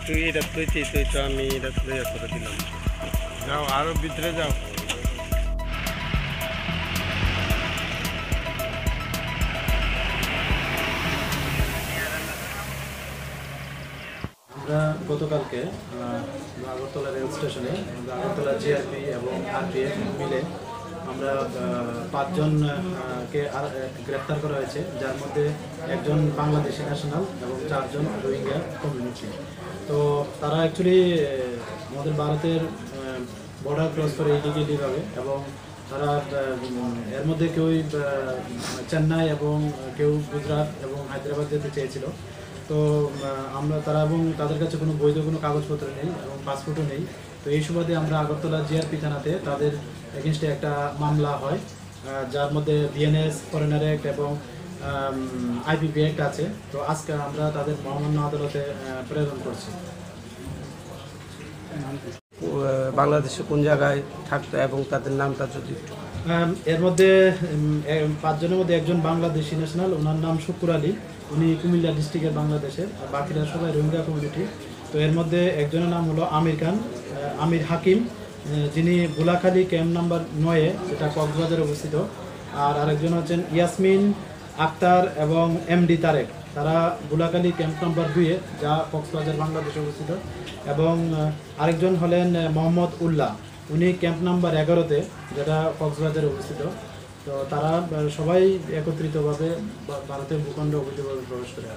তুই এটা তুই তো আমি এটা লইয়া করে দিলাম। যাও আরো ভিতরে যাও। আমরা গতকালকে আগরতলা রেল স্টেশনে আগরতলা জিআরপি এবং আরপিএফ মিলে আমরা 5 জনকে গ্রেপ্তার করা হয়েছে, যার মধ্যে একজন বাংলাদেশি ন্যাশনাল এবং 4 জন রোহিঙ্গা কমিউনিটি। তো তারা অ্যাকচুয়ালি আমাদের ভারতের বর্ডার ক্রস করে ইলিগালিভাবে, এবং তারা এর মধ্যে কেউ চেন্নাই এবং কেউ গুজরাট এবং হায়দ্রাবাদ যেতে চেয়েছিল। তো আমরা তারা এবং তাদের কাছে কোনো বৈধ কোনো কাগজপত্র নেই এবং পাসপোর্টও নেই। তো এই সুবাদে আমরা আগরতলা জিআরপি থানাতে তাদের এগেনস্টে একটা মামলা হয়, যার মধ্যে বিএনএস, ফরেনার অ্যাক্ট এবং আইপিপি অ্যাক্ট আছে। তো আজকে আমরা তাদের মহামান্য আদালতে প্রেরণ করছি। বাংলাদেশে কোন জায়গায় থাকতো এবং তাদের নামটা যদি এর মধ্যে 5 জনের মধ্যে একজন বাংলাদেশি ন্যাশনাল, ওনার নাম শুকুর আলী, উনি কুমিল্লা ডিস্ট্রিক্টের বাংলাদেশের, আর বাকিরা সবাই রোহিঙ্গা কমিউনিটি। তো এর মধ্যে একজনের নাম হলো আমির খান, আমির হাকিম, যিনি বুলাখালী ক্যাম্প নাম্বার 9-এ, যেটা কক্সবাজারে অবস্থিত। আর আরেকজন হচ্ছেন ইয়াসমিন আক্তার এবং এমডি তারেক, তারা বুলাখালী ক্যাম্প নাম্বার 2-এ, যা কক্সবাজার বাংলাদেশে অবস্থিত। এবং আরেকজন হলেন মোহাম্মদ উল্লাহ, উনি ক্যাম্প নাম্বার 11-তে, যেটা কক্সবাজারে অবস্থিত। তো তারা সবাই একত্রিতভাবে ভারতের ভূখণ্ডে অবৈধভাবে প্রবেশ করে।